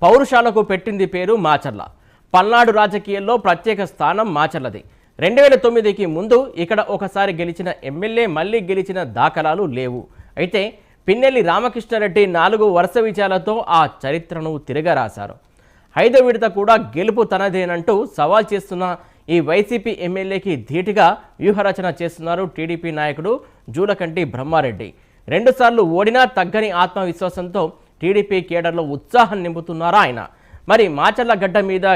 పౌరుషాలకు పెట్టింది పేరు మాచర్ల. పల్నాడు రాజకీయాల్లో ప్రత్యేక స్థానం మాచర్లది. 2009కి ముందు ఇక్కడ ఒకసారి గెలిచిన ఎమ్మెల్యే మళ్లీ గెలిచిన దాఖలాలు లేవు. అయితే పిన్నెల్లి రామకృష్ణారెడ్డి 4 వరుస విజయాలతో ఆ చరిత్రను తిరగరాశారు. 5వ విడత కూడా గెలుపు తనదేనంటూ సవాల్ చేస్తున్న ఈ వైసీపీ ఎమ్మెల్యేకి ధీటుగా వ్యూహరచన చేస్తున్నారు టీడీపీ నాయకుడు జూలకంటి బ్రహ్మారెడ్డి. 2 సార్లు ఓడినా తగ్గని ఆత్మవిశ్వాసంతో టీడీపీ కేడర్లో ఉత్సాహం నింపుతున్నారా ఆయన. మరి మాచర్ల గడ్డ మీద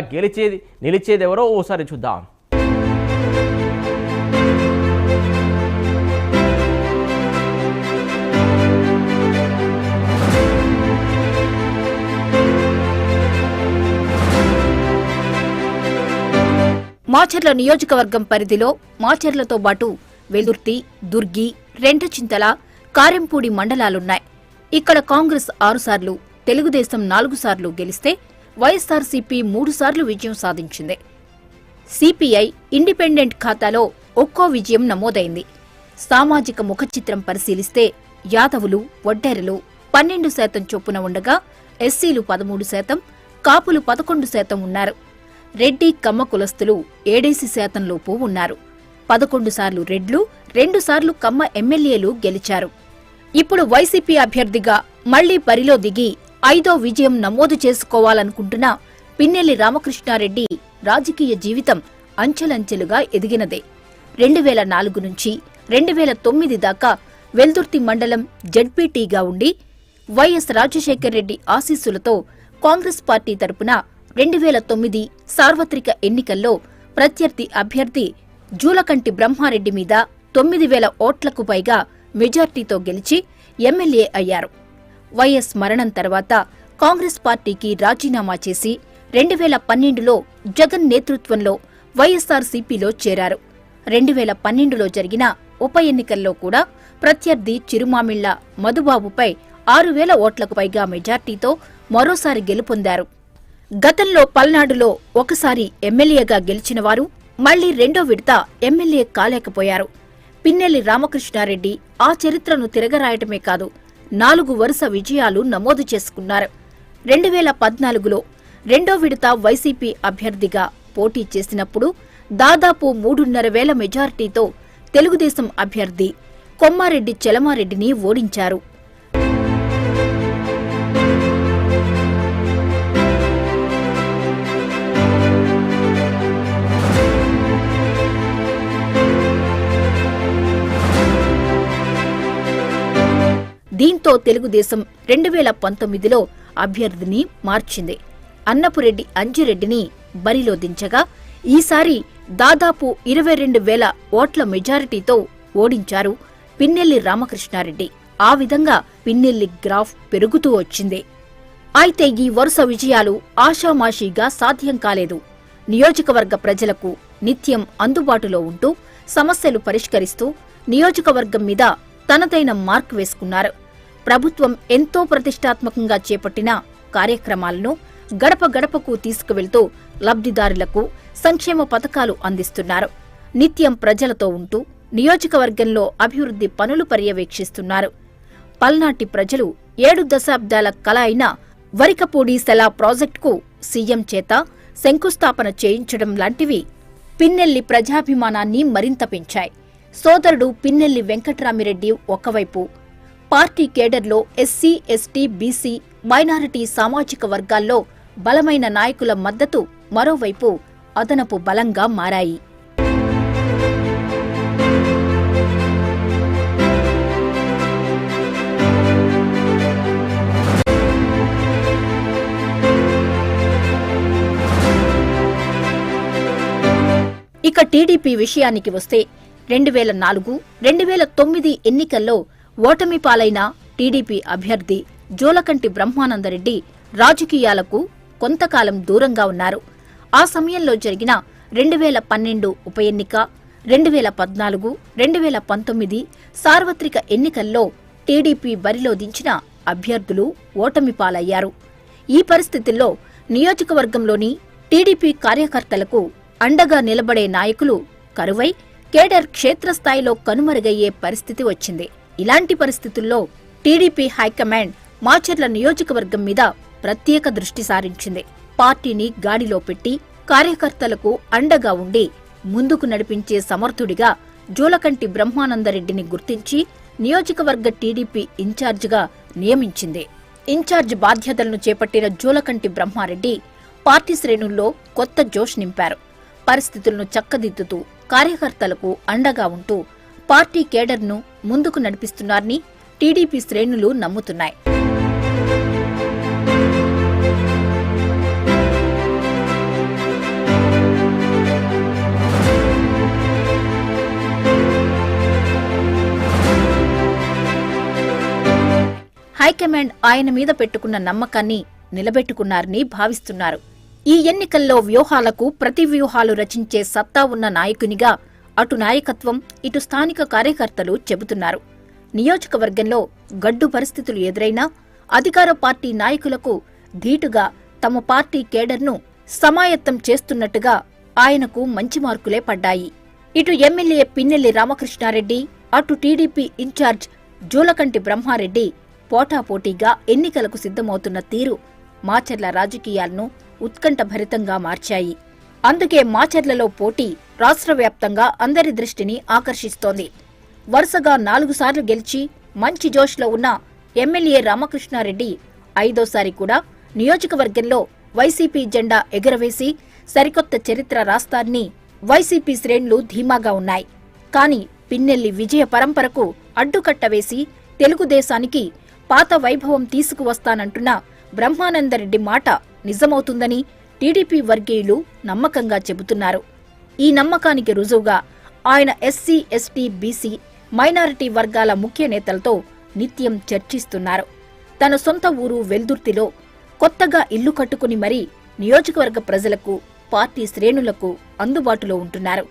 నిలిచేదెవరో ఓసారి చూద్దాం. మాచర్ల నియోజకవర్గం పరిధిలో మాచర్లతో పాటు వెల్దుర్తి, దుర్గి, రెంటచింతల, కారెంపూడి మండలాలున్నాయి. ఇక్కడ కాంగ్రెస్ 6 సార్లు, తెలుగుదేశం 4 సార్లు గెలిస్తే వైఎస్ఆర్సీపీ 3 సార్లు విజయం సాధించింది. సిపిఐ, ఇండిపెండెంట్ ఖాతాలో ఒక్కో విజయం నమోదైంది. సామాజిక ముఖచిత్రం పరిశీలిస్తే యాదవులు, వడ్డెరలు 12% చొప్పున ఉండగా ఎస్సీలు 13%, కాపులు 11% ఉన్నారు. రెడ్డి, కమ్మ కులస్తులు 7% లోపు ఉన్నారు. 11 సార్లు రెడ్లు, 2 సార్లు కమ్మ ఎమ్మెల్యేలు గెలిచారు. ఇప్పుడు వైసీపీ అభ్యర్థిగా మళ్లీ బరిలో దిగి 5వ విజయం నమోదు చేసుకోవాలనుకుంటున్న పిన్నెల్లి రామకృష్ణారెడ్డి రాజకీయ జీవితం అంచెలంచెలుగా ఎదిగినదే. 2004 నుంచి 2009 దాకా వెల్దుర్తి మండలం జడ్పీటీగా ఉండి వైఎస్ రాజశేఖర్రెడ్డి ఆశీస్సులతో కాంగ్రెస్ పార్టీ తరపున 2009 సార్వత్రిక ఎన్నికల్లో ప్రత్యర్థి అభ్యర్థి జూలకంటి బ్రహ్మారెడ్డి మీద 9,000 ఓట్లకు పైగా మెజార్టీతో గెలిచి ఎమ్మెల్యే అయ్యారు. వైఎస్ మరణం తర్వాత కాంగ్రెస్ పార్టీకి రాజీనామా చేసి 2012లో జగన్ నేతృత్వంలో వైఎస్ఆర్సీపీలో చేరారు. 2012లో జరిగిన ఉప ఎన్నికల్లో కూడా ప్రత్యర్థి చిరుమామిళ్ల మధుబాబుపై 6,000 ఓట్లకు పైగా మెజార్టీతో మరోసారి గెలుపొందారు. గతంలో పల్నాడులో ఒకసారి ఎమ్మెల్యేగా గెలిచిన వారు మళ్లీ 2వ విడత ఎమ్మెల్యే కాలేకపోయారు. పిన్నెల్లి రామకృష్ణారెడ్డి ఆ చరిత్రను తిరగరాయటమే కాదు, 4 వరుస విజయాలు నమోదు చేసుకున్నారు. 2014లో 2వ విడత వైసీపీ అభ్యర్థిగా పోటీ చేసినప్పుడు దాదాపు 3,500 మెజార్టీతో తెలుగుదేశం అభ్యర్థి కొమ్మారెడ్డి చలమారెడ్డిని ఓడించారు. దీంతో తెలుగుదేశం 2019లో అభ్యర్థిని మార్చింది. అన్నపురెడ్డి అంజిరెడ్డిని బరిలో దించగా ఈసారి దాదాపు 22,000 ఓట్ల మెజారిటీతో ఓడించారు పిన్నెల్లి రామకృష్ణారెడ్డి. ఆ విధంగా పిన్నెల్లి గ్రాఫ్ పెరుగుతూ వచ్చింది. అయితే ఈ వరుస విజయాలు ఆషామాషీగా సాధ్యం కాలేదు. నియోజకవర్గ ప్రజలకు నిత్యం అందుబాటులో ఉంటూ సమస్యలు పరిష్కరిస్తూ నియోజకవర్గం మీద తనదైన మార్క్ వేసుకున్నారు. ప్రభుత్వం ఎంతో ప్రతిష్టాత్మకంగా చేపట్టిన కార్యక్రమాలను గడప గడపకు తీసుకువెళ్తూ లబ్ధిదారులకు సంక్షేమ పథకాలు అందిస్తున్నారు. నిత్యం ప్రజలతో ఉంటూ నియోజకవర్గంలో అభివృద్ధి పనులు పర్యవేక్షిస్తున్నారు. పల్నాటి ప్రజలు 7 దశాబ్దాల కల అయిన వరికపూడి సెలా ప్రాజెక్టుకు సీఎం చేత శంకుస్థాపన చేయించడం లాంటివి పిన్నెల్లి ప్రజాభిమానాన్ని మరింత పెంచాయి. సోదరుడు పిన్నెల్లి వెంకట్రామిరెడ్డి ఒకవైపు, పార్టీ కేడర్లో ఎస్సీ, ఎస్టీ, బీసీ, మైనారిటీ సామాజిక వర్గాల్లో బలమైన నాయకుల మద్దతు మరోవైపు అదనపు బలంగా మారాయి. ఇక టీడీపీ విషయానికి వస్తే 2004, 2009 ఎన్నికల్లో ఓటమి పాలైన టీడీపీ అభ్యర్థి జూలకంటి బ్రహ్మానందరెడ్డి రాజకీయాలకు కొంతకాలం దూరంగా ఉన్నారు. ఆ సమయంలో జరిగిన 2012 ఉప ఎన్నిక, 2014, 2019 సార్వత్రిక ఎన్నికల్లో టీడీపీ బరిలో దించిన అభ్యర్థులు ఓటమి పాలయ్యారు. ఈ పరిస్థితుల్లో నియోజకవర్గంలోని టీడీపీ కార్యకర్తలకు అండగా నిలబడే నాయకులు కరువై కేడర్ క్షేత్రస్థాయిలో కనుమరుగయ్యే పరిస్థితి వచ్చింది. ఇలాంటి పరిస్థితుల్లో టీడీపీ హైకమాండ్ మాచర్ల నియోజకవర్గం మీద ప్రత్యేక దృష్టి సారించింది. పార్టీని గాడిలో పెట్టి కార్యకర్తలకు అండగా ఉండి ముందుకు నడిపించే సమర్థుడిగా జూలకంటి బ్రహ్మానందరెడ్డిని గుర్తించి నియోజకవర్గ టీడీపీ ఇన్ఛార్జిగా నియమించింది. ఇన్ఛార్జ్ బాధ్యతలను చేపట్టిన జూలకంటి బ్రహ్మారెడ్డి పార్టీ శ్రేణుల్లో కొత్త జోష్ నింపారు. పరిస్థితులను చక్కదిద్దుతూ కార్యకర్తలకు అండగా ఉంటూ పార్టీ కేడర్ను ముందుకు నడిపిస్తున్నారని టీడీపీ శ్రేణులు నమ్ముతున్నాయి. హైకమాండ్ ఆయన మీద పెట్టుకున్న నమ్మకాన్ని నిలబెట్టుకున్నారని భావిస్తున్నారు. ఈ ఎన్నికల్లో వ్యూహాలకు ప్రతి వ్యూహాలు రచించే సత్తా ఉన్న నాయకునిగా అటు నాయకత్వం ఇటు స్థానిక కార్యకర్తలు చెబుతున్నారు. నియోజకవర్గంలో గడ్డు పరిస్థితులు ఎదురైనా అధికార పార్టీ నాయకులకు ధీటుగా తమ పార్టీ కేడర్ను సమాయత్తం చేస్తున్నట్టుగా ఆయనకు మంచి మార్కులే పడ్డాయి. ఇటు ఎమ్మెల్యే పిన్నెల్లి రామకృష్ణారెడ్డి, అటు టీడీపీ ఇన్ఛార్జ్ జూలకంటి బ్రహ్మారెడ్డి పోటాపోటీగా ఎన్నికలకు సిద్ధమవుతున్న తీరు మాచర్ల రాజకీయాలను ఉత్కంఠభరితంగా మార్చాయి. అందుకే మాచర్లలో పోటీ రాష్ట్ర వ్యాప్తంగా అందరి దృష్టిని ఆకర్షిస్తోంది. వరుసగా 4 సార్లు గెలిచి మంచి జోష్లో ఉన్న ఎమ్మెల్యే రామకృష్ణారెడ్డి 5వ కూడా నియోజకవర్గంలో వైసీపీ జెండా ఎగురవేసి సరికొత్త చరిత్ర రాస్తారని వైసీపీ శ్రేణులు ధీమాగా ఉన్నాయి. కానీ పిన్నెల్లి విజయ పరంపరకు అడ్డుకట్ట వేసి తెలుగుదేశానికి పాత వైభవం తీసుకువస్తానంటున్న బ్రహ్మానందరెడ్డి మాట నిజమవుతుందని టీడీపీ వర్గీయులు నమ్మకంగా చెబుతున్నారు. ఈ నమ్మకానికి రుజువుగా ఆయన ఎస్సీ, ఎస్టీ, బీసీ, మైనారిటీ వర్గాల ముఖ్య నేతలతో నిత్యం చర్చిస్తున్నారు. తన సొంత ఊరు వెల్దుర్తిలో కొత్తగా ఇల్లు కట్టుకుని మరీ నియోజకవర్గ ప్రజలకు, పార్టీ శ్రేణులకు అందుబాటులో ఉంటున్నారు.